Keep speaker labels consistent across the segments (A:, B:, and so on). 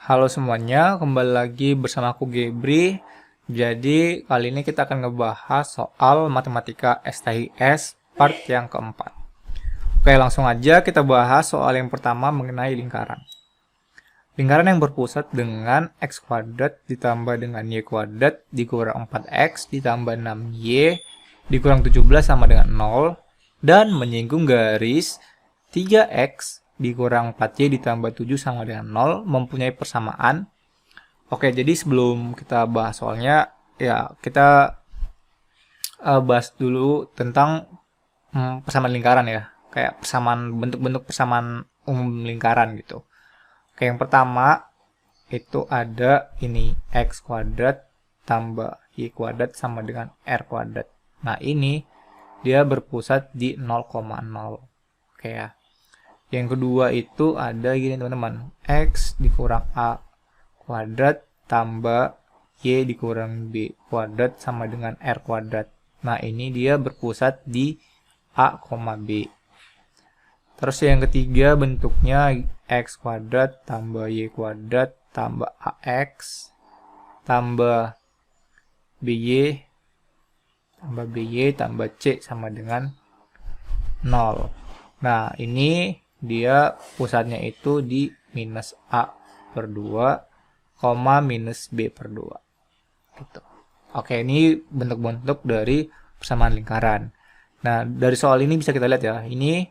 A: Halo semuanya, kembali lagi bersama aku Gebri. Jadi kali ini kita akan ngebahas soal matematika STIS part yang keempat. Oke, langsung aja kita bahas soal yang pertama mengenai lingkaran. Lingkaran yang berpusat dengan x kuadrat ditambah dengan y kuadrat dikurang 4x ditambah 6y dikurang 17 sama dengan 0 dan menyinggung garis 3x dikurang 4y ditambah 7 sama dengan 0 mempunyai persamaan. Oke, jadi sebelum kita bahas soalnya, ya kita bahas dulu tentang persamaan lingkaran ya. Kayak persamaan bentuk-bentuk persamaan umum lingkaran gitu. Oke, yang pertama itu ada ini x kuadrat tambah y kuadrat sama dengan r kuadrat. Nah, ini dia berpusat di 0,0. Oke ya. Yang kedua itu ada gini teman-teman, x dikurang a kuadrat tambah y dikurang b kuadrat sama dengan r kuadrat. Nah, ini dia berpusat di a, b. Terus yang ketiga bentuknya x kuadrat tambah y kuadrat tambah ax tambah by tambah c sama dengan 0. Nah, ini dia pusatnya itu di minus a per 2, minus b per 2. Gitu. Oke, ini bentuk-bentuk dari persamaan lingkaran. Nah, dari soal ini bisa kita lihat ya, ini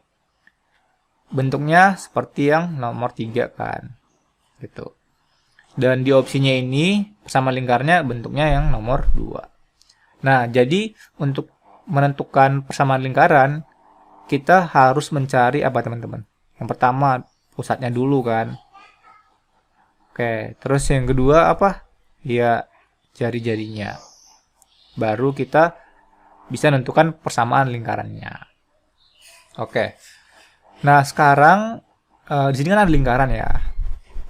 A: bentuknya seperti yang nomor 3 kan. Gitu. Dan di opsinya ini persamaan lingkarnya bentuknya yang nomor 2. Nah, jadi untuk menentukan persamaan lingkaran, kita harus mencari apa teman-teman? Yang pertama, pusatnya dulu kan. Oke, terus yang kedua apa? Ya, jari-jarinya. Baru kita bisa menentukan persamaan lingkarannya. Oke. Nah, sekarang di sini kan ada lingkaran ya.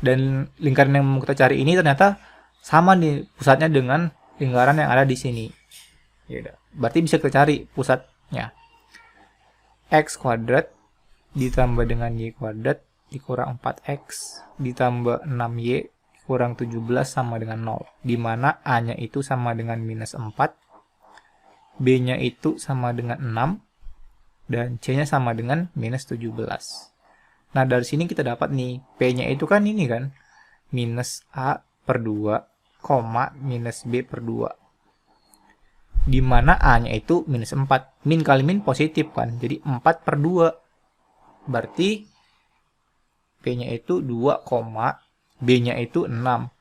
A: Dan lingkaran yang mau kita cari ini ternyata sama nih pusatnya dengan lingkaran yang ada di sini. Ya, berarti bisa kita cari pusatnya. X kuadrat ditambah dengan y kuadrat dikurang 4x ditambah 6y kurang 17 sama dengan 0. Dimana a-nya itu sama dengan minus 4, b-nya itu sama dengan 6, dan c-nya sama dengan minus 17. Nah, dari sini kita dapat nih, p-nya itu kan ini kan, minus a per 2, minus b per 2. Dimana a-nya itu minus 4. Min kali min positif kan, jadi 4 per 2. Berarti p-nya itu 2, b-nya itu 6.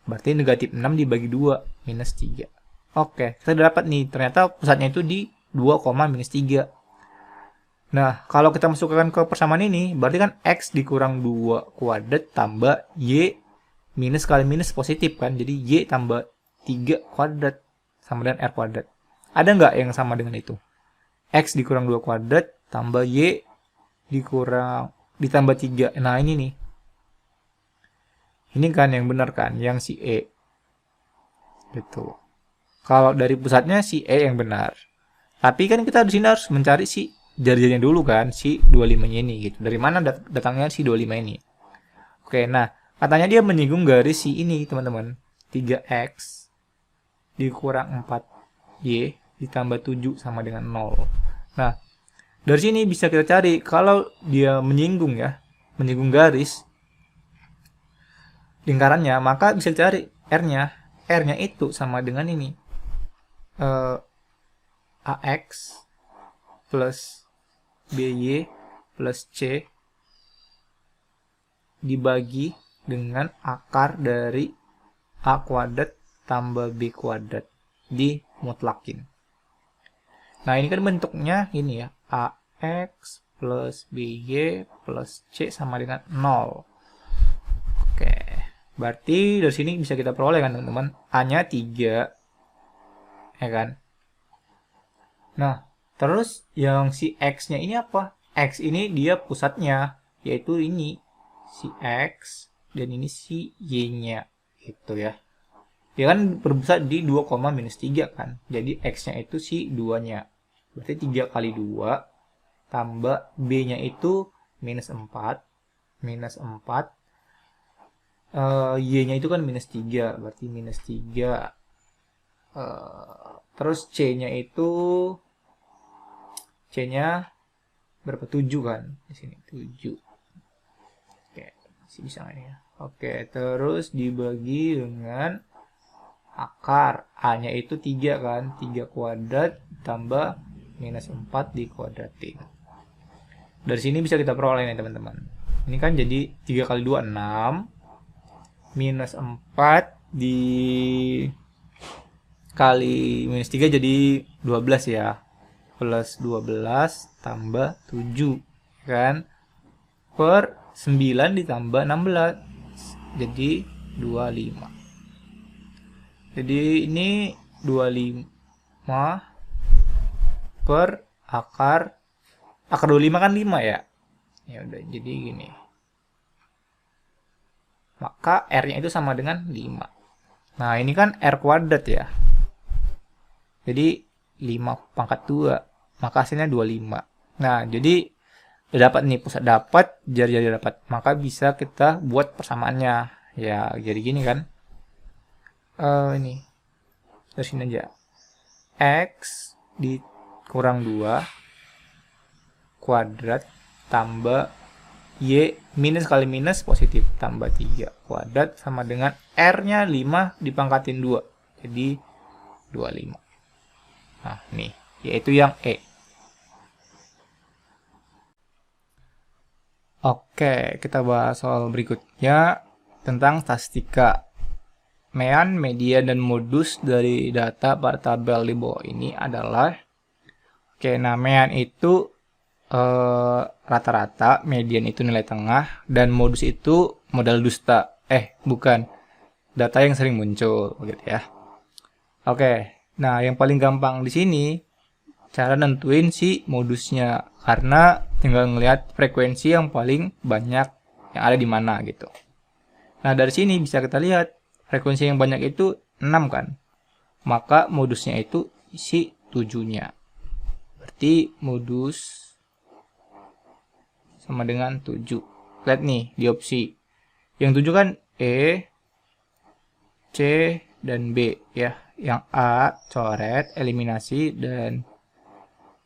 A: Berarti negatif 6 dibagi 2, minus 3. Oke, kita dapat nih, ternyata pusatnya itu di 2, minus 3. Nah, kalau kita masukkan ke persamaan ini, berarti kan x dikurang 2 kuadrat tambah y minus kali minus positif kan. Jadi y tambah 3 kuadrat sama dengan r kuadrat. Ada nggak yang sama dengan itu? X dikurang 2 kuadrat tambah y dikurang ditambah 3. Nah, ini nih. Ini kan yang benar kan, yang si E. Gitu. Kalau dari pusatnya si E yang benar. Tapi kan kita di sini harus mencari si jari-jarinya dulu kan, si 25-nya ini gitu. Dari mana datangnya si 25 ini? Oke, nah, katanya dia menyinggung garis si ini, teman-teman. 3x dikurang 4y ditambah 7 sama dengan 0. Nah, dari sini bisa kita cari kalau dia menyinggung ya, menyinggung garis lingkarannya, maka bisa cari R-nya. R-nya itu sama dengan ini. AX plus BY plus C dibagi dengan akar dari A kuadrat tambah B kuadrat dimutlakin. Nah, ini kan bentuknya ini ya, AX plus BY plus C sama dengan 0. Oke, berarti dari sini bisa kita peroleh kan teman-teman, A-nya 3, ya kan? Nah, terus yang si X-nya ini apa? X ini dia pusatnya, yaitu ini si X dan ini si Y-nya gitu ya. Dia kan berpusat di 2, minus 3 kan. Jadi X-nya itu si 2-nya. Berarti 3 kali 2 tambah B-nya itu minus 4. Minus 4 Y-nya itu kan minus 3, berarti minus 3. Terus C-nya berapa? 7 kan? Di sini 7. Oke, masih bisa nggak ya? Oke, terus dibagi dengan akar. A-nya itu 3 kan? 3 kuadrat tambah minus 4 dikuadratin. Dari sini bisa kita peroleh nih teman-teman. Ini kan jadi 3 kali 2, 6. Minus 4 kali minus 3 jadi 12 ya. Plus 12 tambah 7. Kan? Per 9 ditambah 16. Jadi 25. Jadi ini 25 per akar 25 kan 5 ya. Ya udah, jadi gini. Maka R-nya itu sama dengan 5. Nah, ini kan R kuadrat ya. Jadi 5 pangkat 2. Maka hasilnya 25. Nah, jadi udah dapat nih, pusat dapat, jari-jari dapat. Maka bisa kita buat persamaannya. Ya, jadi gini kan. Ini. Terus ini aja. X dikurang 2 kuadrat tambah Y minus kali minus positif tambah 3 kuadrat sama dengan R-nya 5 dipangkatin 2. Jadi 25. Nah, nih. Yaitu yang E. Oke, kita bahas soal berikutnya tentang statistika. Mean, median, dan modus dari data pada tabel di bawah ini adalah nah mean itu rata-rata, median itu nilai tengah, dan modus itu modal dusta. Bukan. Data yang sering muncul, gitu ya. Oke, nah yang paling gampang di sini cara nentuin si modusnya, karena tinggal ngelihat frekuensi yang paling banyak yang ada di mana gitu. Nah dari sini bisa kita lihat frekuensi yang banyak itu 6 kan, maka modusnya itu si 7-nya. Berarti modus sama dengan 7. Lihat nih di opsi. Yang 7 kan E, C, dan B ya. Yang A coret, eliminasi, dan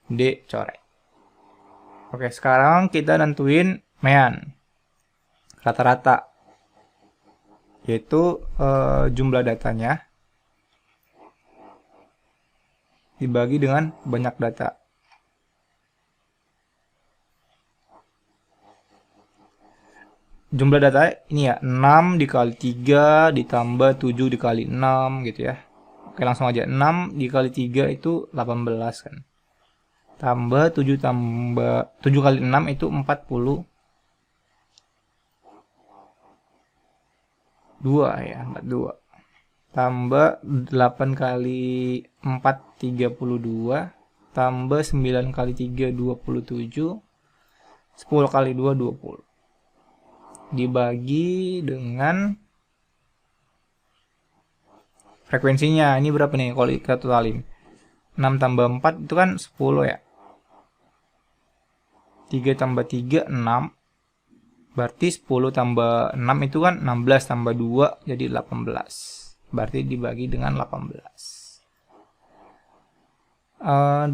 A: D coret. Oke, sekarang kita nentuin mean. Rata-rata. Yaitu jumlah datanya dibagi dengan banyak data. Jumlah data ini ya 6 dikali 3 ditambah 7 dikali 6 gitu ya. Oke, langsung aja. 6 dikali 3 itu 18 kan. Tambah 7 kali 6 itu 42 ya, 42. Tambah 8 kali 4 32, tambah 9 kali 3 27, 10 kali 2 20. Dibagi dengan frekuensinya. Ini berapa nih kalau kita totalin? 6 tambah 4 itu kan 10 ya. 3 tambah 3 6. Berarti 10 tambah 6 itu kan 16 tambah 2 jadi 18. Berarti dibagi dengan 18. 18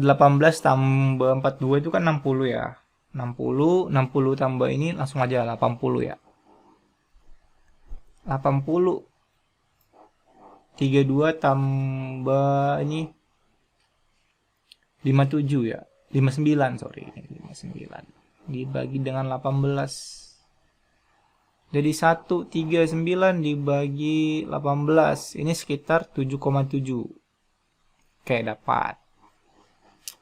A: tambah 42 itu kan 60 ya. 60 tambah ini langsung aja 80 ya. 80. 32 tambah ini 57 ya. 59 sorry. 59. Dibagi dengan 18. Jadi 139 dibagi 18. Ini sekitar 7,7. Oke, dapat.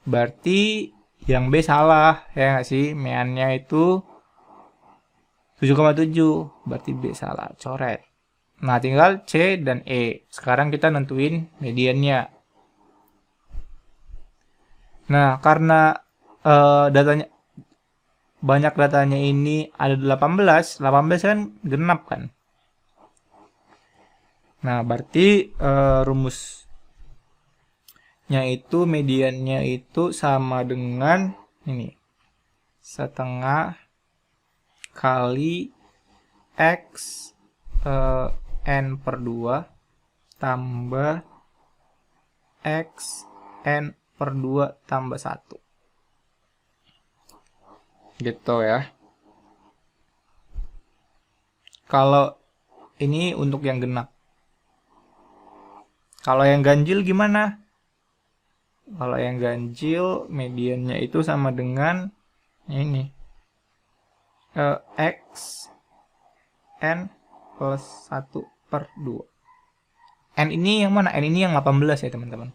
A: Berarti yang B salah. Ya nggak sih? Meannya itu 7,7. Berarti B salah. Coret. Nah, tinggal C dan E. Sekarang kita nentuin mediannya. Nah, karena datanya banyak datanya ini ada 18 kan genap kan. Nah, berarti rumusnya itu mediannya itu sama dengan ini. Setengah kali X N per 2 tambah X N per 2 tambah 1. Gitu ya. Kalau ini untuk yang genap. Kalau yang ganjil gimana? Kalau yang ganjil mediannya itu sama dengan ini. X N plus 1 per 2. N ini yang mana? N ini yang 18 ya teman-teman.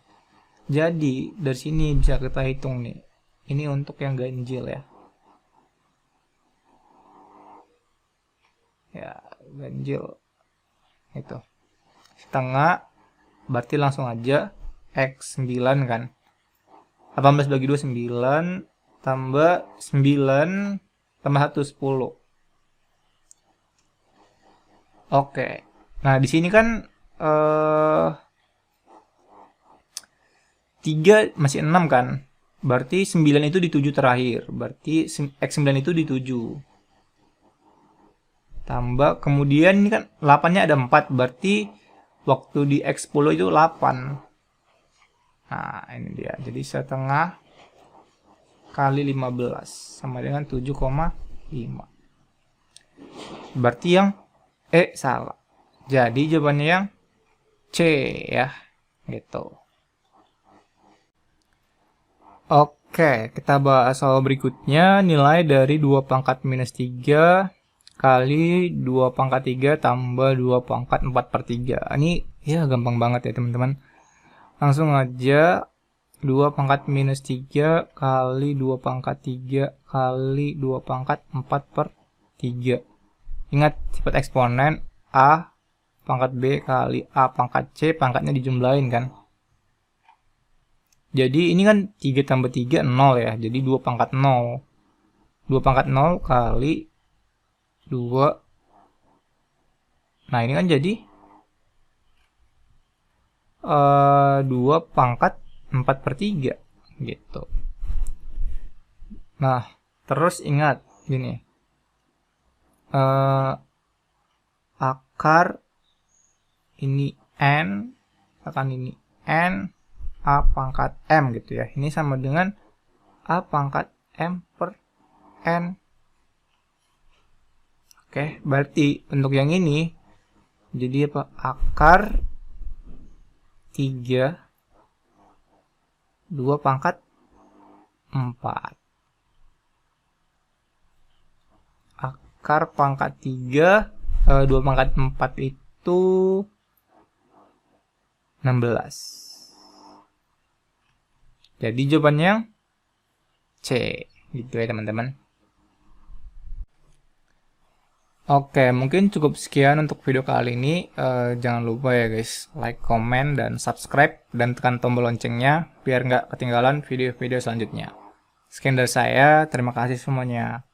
A: Jadi dari sini bisa kita hitung nih. Ini untuk yang ganjil ya. Ya, ganjil. Itu. Setengah. Berarti langsung aja X 9 kan. 18 bagi 2 9. Tambah 9. Tambah 1 10. Oke. Nah di sini kan 3 masih 6 kan. Berarti 9 itu di 7 terakhir. Berarti X9 itu di 7. Tambah, kemudian ini kan 8-nya ada 4. Berarti waktu di X10 itu 8. Nah, ini dia. Jadi setengah kali 15. Sama dengan 7,5. Berarti yang salah. Jadi jawabannya yang C ya. Gitu. Oke, kita bahas soal berikutnya. Nilai dari 2 pangkat minus 3 kali 2 pangkat 3 tambah 2 pangkat 4 per 3. Ini ya gampang banget ya teman-teman. Langsung aja 2 pangkat minus 3 kali 2 pangkat 3 kali 2 pangkat 4 per 3. Ingat sifat eksponen A pangkat B kali A pangkat C, pangkatnya dijumlahin kan. Jadi ini kan 3 tambah 3 0 ya. Jadi 2 pangkat 0. 2 pangkat 0 kali 2. Nah ini kan jadi 2 pangkat 4 per 3 gitu. Nah terus ingat gini, akar ini N, akan ini N A pangkat M gitu ya. Ini sama dengan A pangkat M per N. Oke, berarti untuk yang ini jadi apa? Akar 3 2 pangkat 4. Akar pangkat 3 2 pangkat 4 itu 16. Jadi jawabannya C gitu ya teman-teman. Oke, mungkin cukup sekian untuk video kali ini. Jangan lupa ya guys, like, komen, dan subscribe, dan tekan tombol loncengnya biar nggak ketinggalan video-video selanjutnya. Sekian dari saya, terima kasih semuanya.